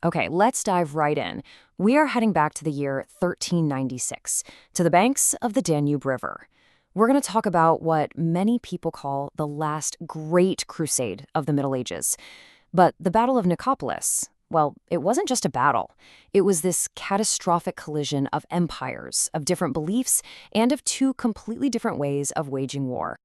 Okay, let's dive right in. We are heading back to the year 1396, to the banks of the Danube River. We're going to talk about what many people call the last great crusade of the Middle Ages. But the Battle of Nicopolis, well, it wasn't just a battle. It was this catastrophic collision of empires, of different beliefs, and of two completely different ways of waging war.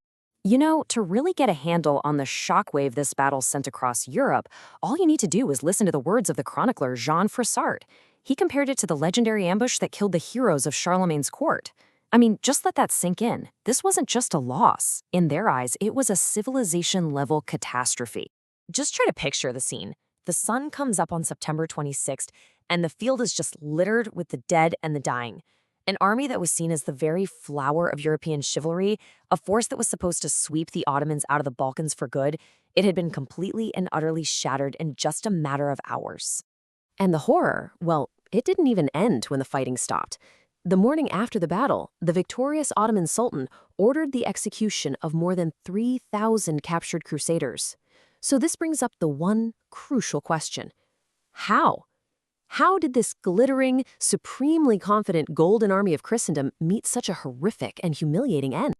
You know, to really get a handle on the shockwave this battle sent across Europe, all you need to do is listen to the words of the chronicler Jean Froissart. He compared it to the legendary ambush that killed the heroes of Charlemagne's court. I mean, just let that sink in. This wasn't just a loss. In their eyes, it was a civilization-level catastrophe. Just try to picture the scene. The sun comes up on September 26th, and the field is just littered with the dead and the dying. An army that was seen as the very flower of European chivalry, a force that was supposed to sweep the Ottomans out of the Balkans for good, it had been completely and utterly shattered in just a matter of hours. And the horror, well, it didn't even end when the fighting stopped. The morning after the battle, the victorious Ottoman Sultan ordered the execution of more than 3,000 captured crusaders. So this brings up the one crucial question. How? How did this glittering, supremely confident golden army of Christendom meet such a horrific and humiliating end?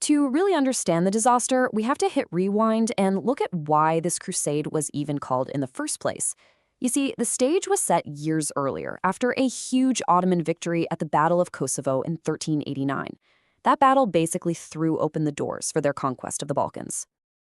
To really understand the disaster, we have to hit rewind and look at why this crusade was even called in the first place. You see, the stage was set years earlier, after a huge Ottoman victory at the Battle of Kosovo in 1389. That battle basically threw open the doors for their conquest of the Balkans.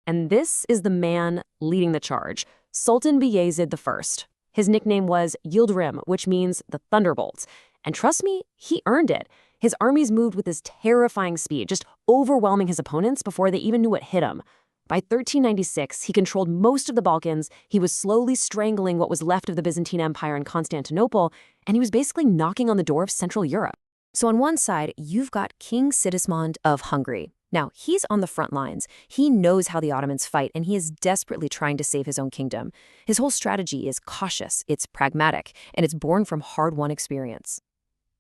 And this is the man leading the charge, Sultan Bayezid I. His nickname was Yildirim, which means the Thunderbolt. And trust me, he earned it. His armies moved with this terrifying speed, just overwhelming his opponents before they even knew what hit him. By 1396, he controlled most of the Balkans, he was slowly strangling what was left of the Byzantine Empire in Constantinople, and he was basically knocking on the door of Central Europe. So on one side, you've got King Sigismund of Hungary. Now, he's on the front lines. He knows how the Ottomans fight, and he is desperately trying to save his own kingdom. His whole strategy is cautious, it's pragmatic, and it's born from hard-won experience.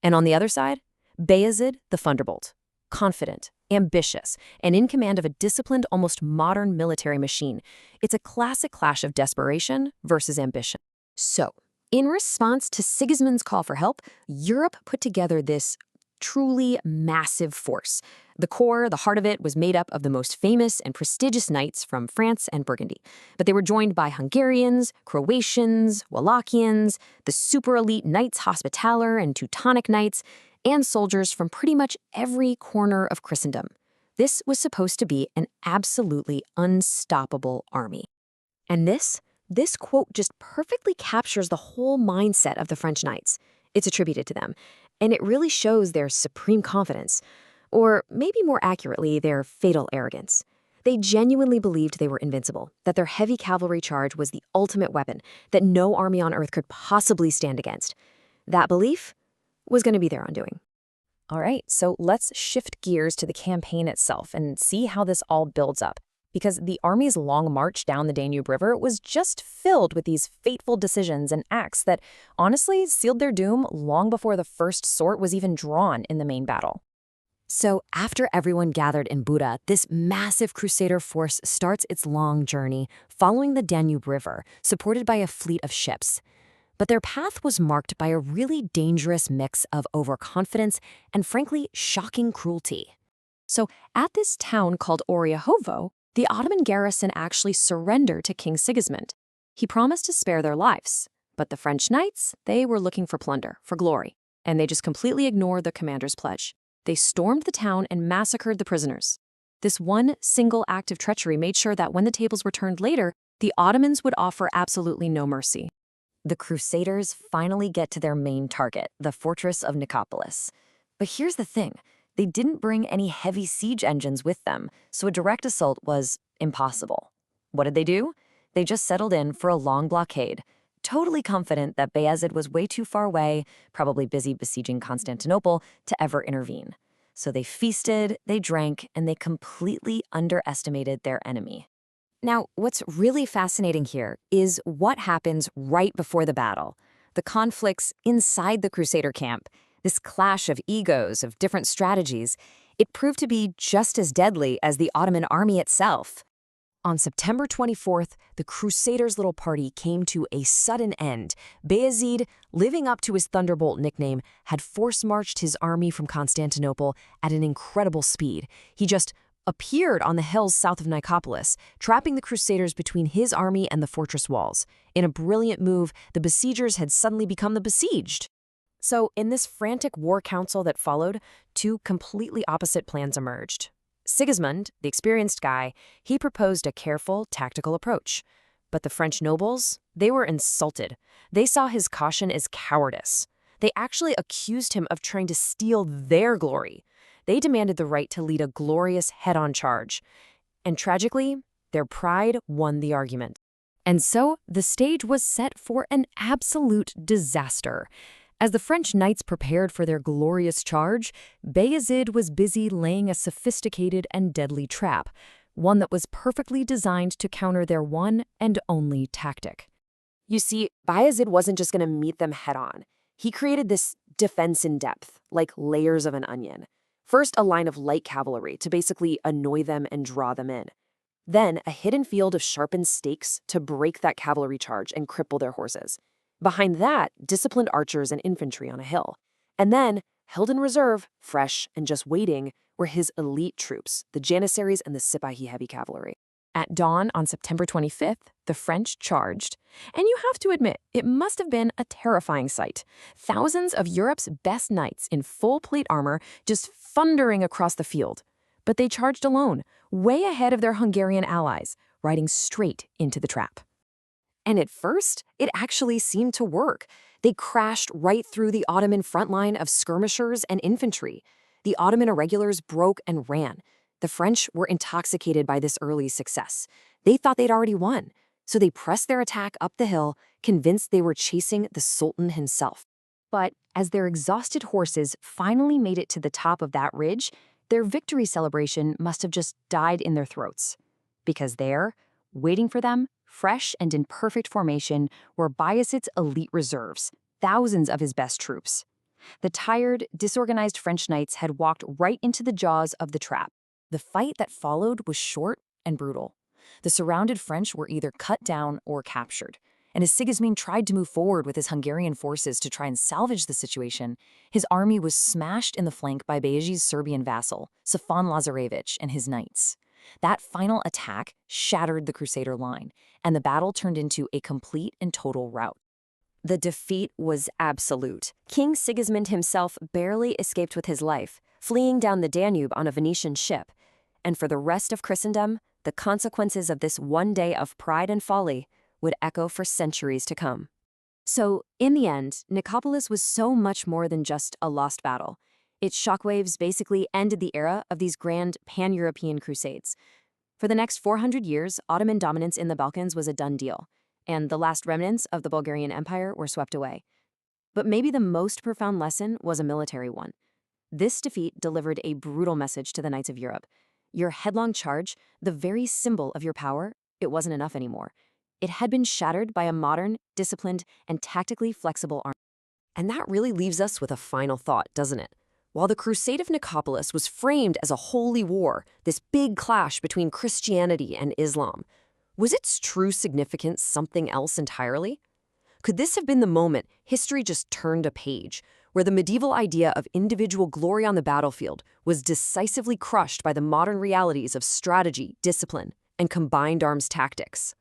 And on the other side, Bayezid the Thunderbolt. Confident, ambitious, and in command of a disciplined, almost modern military machine. It's a classic clash of desperation versus ambition. So, in response to Sigismund's call for help, Europe put together this truly massive force. The core, the heart of it, was made up of the most famous and prestigious knights from France and Burgundy. But they were joined by Hungarians, Croatians, Wallachians, the super elite Knights Hospitaller and Teutonic Knights, and soldiers from pretty much every corner of Christendom. This was supposed to be an absolutely unstoppable army. And this quote just perfectly captures the whole mindset of the French knights. It's attributed to them, and it really shows their supreme confidence, or maybe more accurately, their fatal arrogance. They genuinely believed they were invincible, that their heavy cavalry charge was the ultimate weapon, that no army on earth could possibly stand against. That belief was going to be their undoing. All right, so let's shift gears to the campaign itself and see how this all builds up. Because the army's long march down the Danube River was just filled with these fateful decisions and acts that honestly sealed their doom long before the first sword was even drawn in the main battle. So after everyone gathered in Buda, this massive crusader force starts its long journey, following the Danube River, supported by a fleet of ships. But their path was marked by a really dangerous mix of overconfidence and, frankly, shocking cruelty. So at this town called Oryahovo, the Ottoman garrison actually surrendered to King Sigismund. He promised to spare their lives, but the French knights, they were looking for plunder, for glory, and they just completely ignored the commander's pledge. They stormed the town and massacred the prisoners. This one single act of treachery made sure that when the tables were turned later, the Ottomans would offer absolutely no mercy. The Crusaders finally get to their main target, the fortress of Nicopolis. But here's the thing. They didn't bring any heavy siege engines with them, so a direct assault was impossible. What did they do? They just settled in for a long blockade, totally confident that Bayezid was way too far away, probably busy besieging Constantinople, to ever intervene. So they feasted, they drank, and they completely underestimated their enemy. Now, what's really fascinating here is what happens right before the battle. The conflicts inside the Crusader camp, this clash of egos, of different strategies, it proved to be just as deadly as the Ottoman army itself. On September 24th, the Crusaders' little party came to a sudden end. Bayezid, living up to his Thunderbolt nickname, had force-marched his army from Constantinople at an incredible speed. He just appeared on the hills south of Nicopolis, trapping the Crusaders between his army and the fortress walls. In a brilliant move, the besiegers had suddenly become the besieged. So, in this frantic war council that followed, two completely opposite plans emerged. Sigismund, the experienced guy, he proposed a careful, tactical approach. But the French nobles, they were insulted. They saw his caution as cowardice. They actually accused him of trying to steal their glory. They demanded the right to lead a glorious head-on charge. And tragically, their pride won the argument. And so, the stage was set for an absolute disaster. As the French knights prepared for their glorious charge, Bayezid was busy laying a sophisticated and deadly trap, one that was perfectly designed to counter their one and only tactic. You see, Bayezid wasn't just going to meet them head-on. He created this defense in depth, like layers of an onion. First, a line of light cavalry to basically annoy them and draw them in. Then, a hidden field of sharpened stakes to break that cavalry charge and cripple their horses. Behind that, disciplined archers and infantry on a hill. And then, held in reserve, fresh and just waiting, were his elite troops, the Janissaries and the Sipahi heavy cavalry. At dawn on September 25th, the French charged. And you have to admit, it must have been a terrifying sight. Thousands of Europe's best knights in full plate armor just thundering across the field. But they charged alone, way ahead of their Hungarian allies, riding straight into the trap. And at first, it actually seemed to work. They crashed right through the Ottoman front line of skirmishers and infantry. The Ottoman irregulars broke and ran. The French were intoxicated by this early success. They thought they'd already won, so they pressed their attack up the hill, convinced they were chasing the Sultan himself. But as their exhausted horses finally made it to the top of that ridge, their victory celebration must have just died in their throats. Because there, waiting for them, fresh and in perfect formation, were Bayezid's elite reserves, thousands of his best troops. The tired, disorganized French knights had walked right into the jaws of the trap. The fight that followed was short and brutal. The surrounded French were either cut down or captured. And as Sigismund tried to move forward with his Hungarian forces to try and salvage the situation, his army was smashed in the flank by Bayezid's Serbian vassal, Stefan Lazarevich, and his knights. That final attack shattered the Crusader line, and the battle turned into a complete and total rout. The defeat was absolute. King Sigismund himself barely escaped with his life, fleeing down the Danube on a Venetian ship. And for the rest of Christendom, the consequences of this one day of pride and folly would echo for centuries to come. So, in the end, Nicopolis was so much more than just a lost battle. Its shockwaves basically ended the era of these grand pan-European crusades. For the next 400 years, Ottoman dominance in the Balkans was a done deal, and the last remnants of the Bulgarian Empire were swept away. But maybe the most profound lesson was a military one. This defeat delivered a brutal message to the knights of Europe. Your headlong charge, the very symbol of your power, it wasn't enough anymore. It had been shattered by a modern, disciplined, and tactically flexible army. And that really leaves us with a final thought, doesn't it? While the Crusade of Nicopolis was framed as a holy war, this big clash between Christianity and Islam, was its true significance something else entirely? Could this have been the moment history just turned a page, where the medieval idea of individual glory on the battlefield was decisively crushed by the modern realities of strategy, discipline, and combined arms tactics?